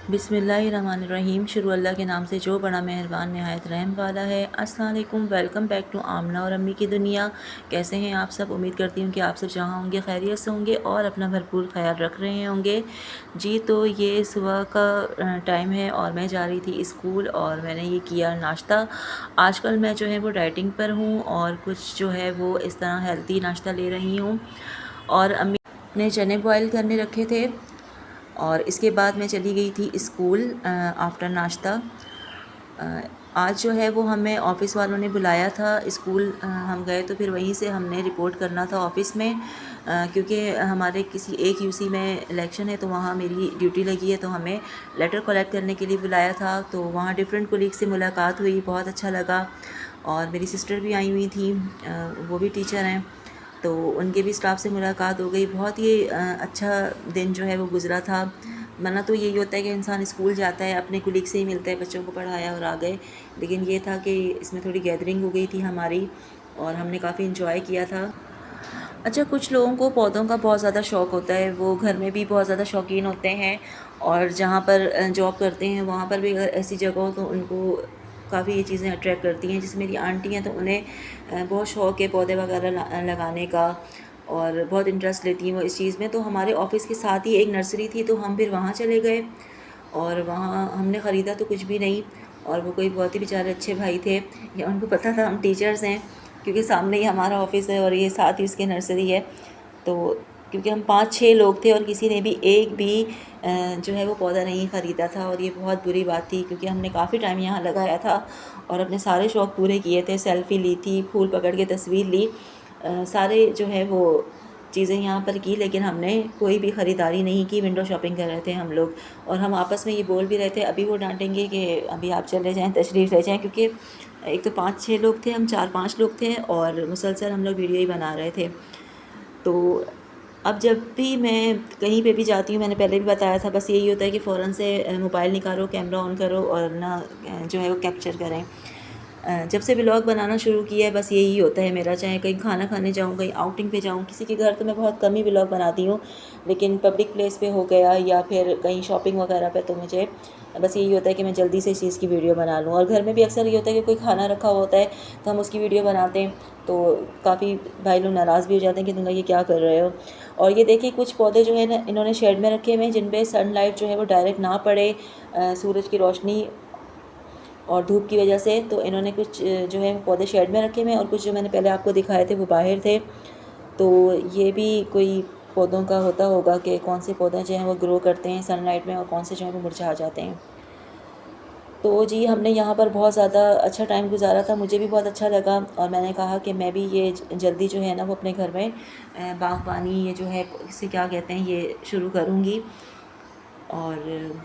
बिस्मिल्लाहिर्रहमानिर्रहीम। शुरू अल्लाह के नाम से जो बड़ा मेहरबान नहायत रहम वाला है। अस्सलाम वालेकुम, वेलकम बैक टू आमना और अम्मी की दुनिया। कैसे हैं आप सब? उम्मीद करती हूँ कि आप सब जहाँ होंगे खैरियत से होंगे और अपना भरपूर ख्याल रख रहे होंगे। जी, तो ये सुबह का टाइम है और मैं जा रही थी स्कूल और मैंने ये किया नाश्ता। आजकल मैं जो है वो डाइटिंग पर हूँ और कुछ जो है वो इस तरह हेल्दी नाश्ता ले रही हूँ। और अम्मी ने चने बॉयल करने रखे थे और इसके बाद मैं चली गई थी स्कूल आफ्टर नाश्ता। आज जो है वो हमें ऑफ़िस वालों ने बुलाया था स्कूल। हम गए तो फिर वहीं से हमने रिपोर्ट करना था ऑफ़िस में, क्योंकि हमारे किसी एक यूसी में इलेक्शन है तो वहाँ मेरी ड्यूटी लगी है, तो हमें लेटर कलेक्ट करने के लिए बुलाया था। तो वहाँ डिफरेंट कोलीग से मुलाकात हुई, बहुत अच्छा लगा। और मेरी सिस्टर भी आई हुई थी, वो भी टीचर हैं, तो उनके भी स्टाफ से मुलाकात हो गई। बहुत ही अच्छा दिन जो है वो गुज़रा था। वरना तो यही होता है कि इंसान स्कूल जाता है, अपने कुलीग से ही मिलता है, बच्चों को पढ़ाया और आ गए। लेकिन ये था कि इसमें थोड़ी गैदरिंग हो गई थी हमारी और हमने काफ़ी इन्जॉय किया था। अच्छा, कुछ लोगों को पौधों का बहुत ज़्यादा शौक़ होता है, वो घर में भी बहुत ज़्यादा शौकीन होते हैं और जहाँ पर जॉब करते हैं वहाँ पर भी अगर ऐसी जगह हो तो उनको काफ़ी ये चीज़ें अट्रैक्ट करती हैं। जैसे मेरी आंटी हैं तो उन्हें बहुत शौक़ है पौधे वगैरह लगाने का और बहुत इंटरेस्ट लेती हैं वो इस चीज़ में। तो हमारे ऑफ़िस के साथ ही एक नर्सरी थी, तो हम फिर वहाँ चले गए और वहाँ हमने ख़रीदा तो कुछ भी नहीं। और वो कोई बहुत ही बेचारे अच्छे भाई थे, या उनको पता था हम टीचर्स हैं, क्योंकि सामने ही हमारा ऑफ़िस है और ये साथ ही उसके नर्सरी है। तो क्योंकि हम 5-6 लोग थे और किसी ने भी एक भी जो है वो पौधा नहीं ख़रीदा था, और ये बहुत बुरी बात थी क्योंकि हमने काफ़ी टाइम यहाँ लगाया था और अपने सारे शौक़ पूरे किए थे। सेल्फ़ी ली थी, फूल पकड़ के तस्वीर ली, सारे जो है वो चीज़ें यहाँ पर की, लेकिन हमने कोई भी ख़रीदारी नहीं की। विंडो शॉपिंग कर रहे थे हम लोग और हम आपस में ये बोल भी रहे थे अभी वो डांटेंगे कि अभी आप चले जाएं, तशरीफ़ ले जाएं, क्योंकि एक तो 5-6 लोग थे, हम 4-5 लोग थे और मुसलसल हम लोग वीडियो ही बना रहे थे। तो अब जब भी मैं कहीं पे भी जाती हूँ, मैंने पहले भी बताया था, बस यही होता है कि फ़ौरन से मोबाइल निकालो, कैमरा ऑन करो और ना जो है वो कैप्चर करें। जब से व्लॉग बनाना शुरू किया है बस यही होता है मेरा, चाहे कहीं खाना खाने जाऊँ, कहीं आउटिंग पे जाऊँ, किसी के घर तो मैं बहुत कम ही व्लॉग बनाती हूँ, लेकिन पब्लिक प्लेस पे हो गया या फिर कहीं शॉपिंग वगैरह पे तो मुझे बस यही होता है कि मैं जल्दी से इस चीज़ की वीडियो बना लूँ। और घर में भी अक्सर ये होता है कि कोई खाना रखा हुआ होता है तो हम उसकी वीडियो बनाते हैं, तो काफ़ी भाई लोग नाराज़ भी हो जाते हैं कि तुम लोग ये क्या कर रहे हो। और ये देखिए कुछ पौधे जो है ना इन्होंने शेड में रखे हुए हैं, जिन पे सनलाइट जो है वो डायरेक्ट ना पड़े, सूरज की रोशनी और धूप की वजह से। तो इन्होंने कुछ जो है पौधे शेड में रखे हुए हैं और कुछ जो मैंने पहले आपको दिखाए थे वो बाहर थे। तो ये भी कोई पौधों का होता होगा कि कौन से पौधे जो हैं वो ग्रो करते हैं सनलाइट में और कौन से जो हैं वो मुरझा जाते हैं। तो जी, हमने यहाँ पर बहुत ज़्यादा अच्छा टाइम गुज़ारा था, मुझे भी बहुत अच्छा लगा और मैंने कहा कि मैं भी ये जल्दी जो है ना वो अपने घर में बागबानी, ये जो है इसे क्या कहते हैं, ये शुरू करूँगी। और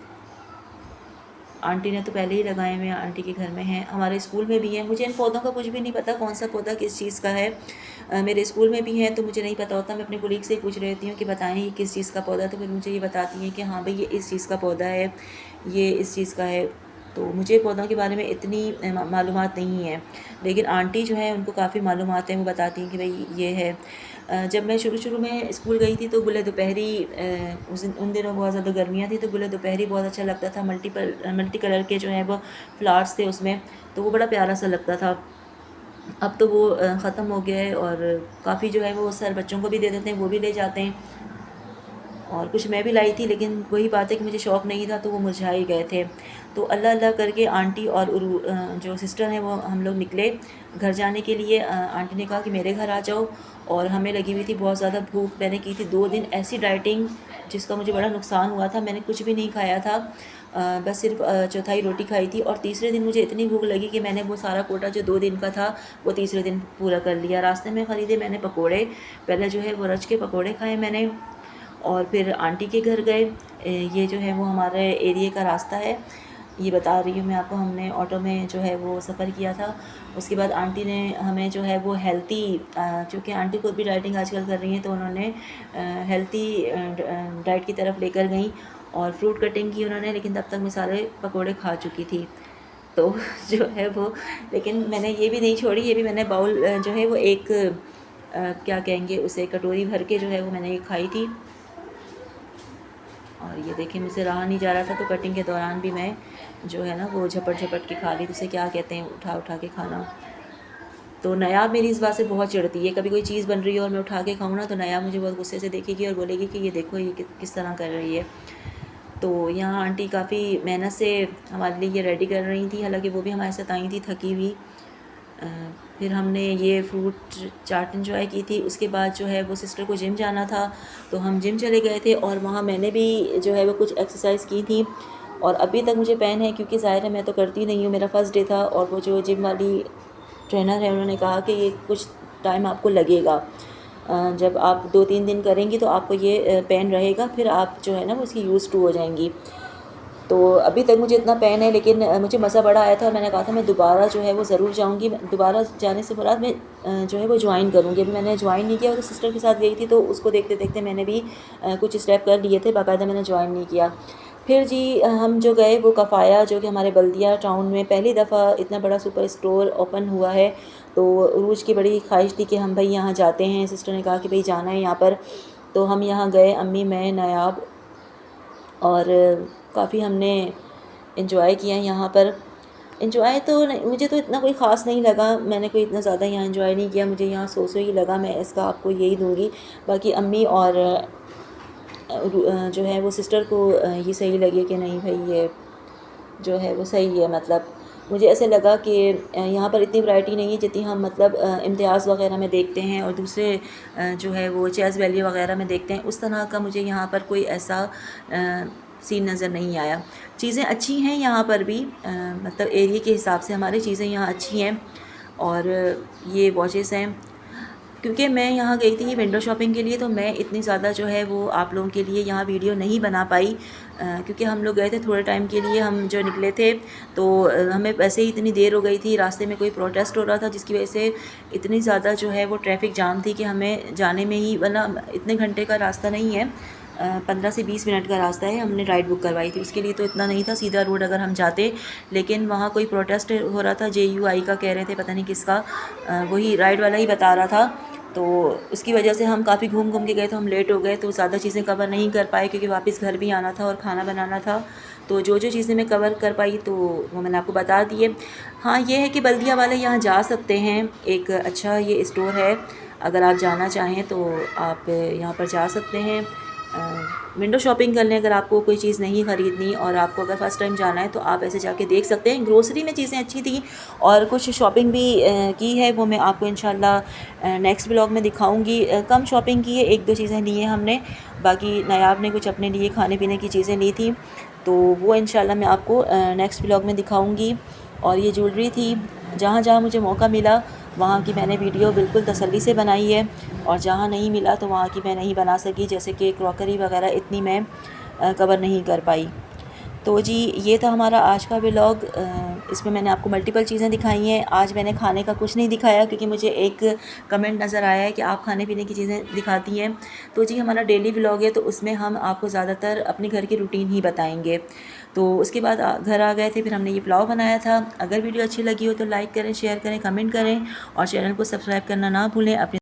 आंटी ने तो पहले ही लगाए हुए हैं, आंटी के घर में हैं, हमारे स्कूल में भी हैं। मुझे इन पौधों का कुछ भी नहीं पता कौन सा पौधा किस चीज़ का है। मेरे स्कूल में भी हैं तो मुझे नहीं पता होता, मैं अपने कोलीग से ही पूछ रहती हूँ कि बताएं ये किस चीज़ का पौधा है, तो फिर मुझे ये बताती हैं कि हाँ भाई ये इस चीज़ का पौधा है, ये इस चीज़ का है। तो मुझे पौधों के बारे में इतनी मालूमात नहीं है, लेकिन आंटी जो है उनको काफ़ी मालूमात हैं, वो बताती हैं कि भाई ये है। जब मैं शुरू में स्कूल गई थी तो गुले दोपहरी, उन दिनों बहुत ज़्यादा गर्मियाँ थी तो गुले दोपहरी बहुत अच्छा लगता था। मल्टी कलर के जो है वो फ्लावर्स थे उसमें, तो वो बड़ा प्यारा सा लगता था। अब तो वो ख़त्म हो गया है और काफ़ी जो है वो सर बच्चों को भी दे देते हैं, वो भी ले जाते हैं। और कुछ मैं भी लाई थी, लेकिन वही बात है कि मुझे शौक़ नहीं था तो वो मुरझा ही गए थे। तो अल्लाह अल्लाह करके आंटी और जो सिस्टर हैं वो हम लोग निकले घर जाने के लिए। आंटी ने कहा कि मेरे घर आ जाओ और हमें लगी हुई थी बहुत ज़्यादा भूख। मैंने की थी 2 दिन ऐसी डाइटिंग जिसका मुझे बड़ा नुकसान हुआ था, मैंने कुछ भी नहीं खाया था, बस सिर्फ चौथाई रोटी खाई थी। और तीसरे दिन मुझे इतनी भूख लगी कि मैंने वो सारा कोटा जो 2 दिन का था वो तीसरे दिन पूरा कर लिया। रास्ते में ख़रीदे मैंने पकोड़े, पहले जो है वो रच के पकोड़े खाए मैंने और फिर आंटी के घर गए। ये जो है वो हमारे एरिए का रास्ता है, ये बता रही हूँ मैं आपको, हमने ऑटो में जो है वो सफ़र किया था। उसके बाद आंटी ने हमें जो है वो हेल्थी, चूँकि आंटी खुद भी डाइटिंग आजकल कर रही हैं, तो उन्होंने हेल्थी डाइट की तरफ लेकर गई और फ्रूट कटिंग की उन्होंने, लेकिन तब तक मैं सारे पकोड़े खा चुकी थी। तो जो है वो, लेकिन मैंने ये भी नहीं छोड़ी, ये भी मैंने बाउल जो है वो एक क्या कहेंगे उसे, कटोरी भर के जो है वो मैंने ये खाई थी। और ये देखिए मुझसे रहा नहीं जा रहा था, तो कटिंग के दौरान भी मैं जो है ना वो झपट झपट के खा ली। तो उसे क्या कहते हैं, उठा उठा के खाना। तो नायाब मेरी इस बात से बहुत चिढ़ती है, कभी कोई चीज़ बन रही है और मैं उठा के खाऊँ ना, तो नायाब मुझे बहुत गुस्से से देखेगी और बोलेगी कि ये देखो ये किस तरह कर रही है। तो यहाँ आंटी काफ़ी मेहनत से हमारे लिए ये रेडी कर रही थी, हालांकि वो भी हमारे साथ आई थी थकी हुई। अ, फिर हमने ये फ्रूट चाट इंजॉय की थी। उसके बाद जो है वो सिस्टर को जिम जाना था, तो हम जिम चले गए थे और वहाँ मैंने भी जो है वो कुछ एक्सरसाइज की थी। और अभी तक मुझे पेन है, क्योंकि ज़ाहिर है मैं तो करती नहीं हूँ, मेरा फ़र्स्ट डे था। और वो जो जिम वाली ट्रेनर है उन्होंने कहा कि ये कुछ टाइम आपको लगेगा, जब आप 2-3 दिन करेंगी तो आपको ये पेन रहेगा, फिर आप जो है ना वो उसकी यूज़ टू हो जाएंगी। तो अभी तक मुझे इतना पेन है, लेकिन मुझे मज़ा बड़ा आया था और मैंने कहा था मैं दोबारा जो है वो ज़रूर जाऊंगी। दोबारा जाने से मुराद मैं जो है वो ज्वाइन करूंगी। अभी मैंने ज्वाइन नहीं किया, और सिस्टर के साथ गई थी तो उसको देखते देखते मैंने भी कुछ स्टेप कर लिए थे, बाकायदा मैंने ज्वाइन नहीं किया। फिर जी हम जो गए वो कफ़ाया, जो कि हमारे बल्दिया टाउन में पहली दफ़ा इतना बड़ा सुपर स्टोर ओपन हुआ है। तो उरूज की बड़ी ख्वाहिश थी कि हम भाई यहाँ जाते हैं, सिस्टर ने कहा कि भाई जाना है यहाँ पर। तो हम यहाँ गए, अम्मी, मैं, नायाब, और काफ़ी हमने इन्जॉय किया यहाँ पर। इन्जॉय तो नहीं, मुझे तो इतना कोई ख़ास नहीं लगा, मैंने कोई इतना ज़्यादा यहाँ इन्जॉय नहीं किया, मुझे यहाँ सो ही लगा, मैं इसका आपको यही दूंगी। बाकी अम्मी और जो है वो सिस्टर को ये सही लगे कि नहीं भाई ये जो है वो सही है। मतलब मुझे ऐसे लगा कि यहाँ पर इतनी वैरायटी नहीं है जितनी हम मतलब इम्तियाज़ वगैरह में देखते हैं और दूसरे जो है वो चेज़ वैली वगैरह में देखते हैं, उस तरह का मुझे यहाँ पर कोई ऐसा सीन नज़र नहीं आया। चीज़ें अच्छी हैं यहाँ पर भी, मतलब एरिया के हिसाब से हमारी चीज़ें यहाँ अच्छी हैं। और ये वॉचेस हैं, क्योंकि मैं यहाँ गई थी विंडो शॉपिंग के लिए, तो मैं इतनी ज़्यादा जो है वो आप लोगों के लिए यहाँ वीडियो नहीं बना पाई, क्योंकि हम लोग गए थे थोड़े टाइम के लिए, हम जो निकले थे तो हमें वैसे ही इतनी देर हो गई थी, रास्ते में कोई प्रोटेस्ट हो रहा था जिसकी वजह से इतनी ज़्यादा जो है वो ट्रैफिक जाम थी कि हमें जाने में ही, वरना इतने घंटे का रास्ता नहीं है, 15 से 20 मिनट का रास्ता है। हमने राइड बुक करवाई थी, उसके लिए तो इतना नहीं था, सीधा रोड अगर हम जाते। लेकिन वहाँ कोई प्रोटेस्ट हो रहा था, JUI का कह रहे थे, पता नहीं किसका, वही राइड वाला ही बता रहा था। तो उसकी वजह से हम काफ़ी घूम घूम के गए, तो हम लेट हो गए, तो ज़्यादा चीज़ें कवर नहीं कर पाए, क्योंकि वापस घर भी आना था और खाना बनाना था। तो जो जो चीज़ें मैं कवर कर पाई तो वो मैंने आपको बता दी है। हाँ, ये है कि बल्दिया वाले यहाँ जा सकते हैं, एक अच्छा ये स्टोर है, अगर आप जाना चाहें तो आप यहाँ पर जा सकते हैं। विंडो शॉपिंग कर लें, अगर आपको कोई चीज़ नहीं ख़रीदनी और आपको अगर फ़र्स्ट टाइम जाना है तो आप ऐसे जाके देख सकते हैं। ग्रोसरी में चीज़ें अच्छी थी और कुछ शॉपिंग भी की है, वो मैं आपको इंशाल्लाह नेक्स्ट ब्लॉग में दिखाऊंगी। कम शॉपिंग की है, 1-2 चीज़ें ली हैं हमने, बाकी नायाब ने कुछ अपने लिए खाने पीने की चीज़ें ली थी, तो वो इंशाल्लाह मैं आपको नेक्स्ट ब्लॉग में दिखाऊंगी। और ये ज्वेलरी थी, जहाँ जहाँ मुझे मौका मिला वहाँ की मैंने वीडियो बिल्कुल तसल्ली से बनाई है, और जहाँ नहीं मिला तो वहाँ की मैं नहीं बना सकी, जैसे कि क्रॉकरी वगैरह इतनी मैं कवर नहीं कर पाई। तो जी ये था हमारा आज का व्लॉग, इसमें मैंने आपको मल्टीपल चीज़ें दिखाई हैं। आज मैंने खाने का कुछ नहीं दिखाया, क्योंकि मुझे एक कमेंट नज़र आया है कि आप खाने पीने की चीज़ें दिखाती हैं। तो जी हमारा डेली व्लॉग है, तो उसमें हम आपको ज़्यादातर अपने घर की रूटीन ही बताएंगे। तो उसके बाद घर आ गए थे, फिर हमने ये पुलाव बनाया था। अगर वीडियो अच्छी लगी हो तो लाइक करें, शेयर करें, कमेंट करें, और चैनल को सब्सक्राइब करना ना भूलें। अपने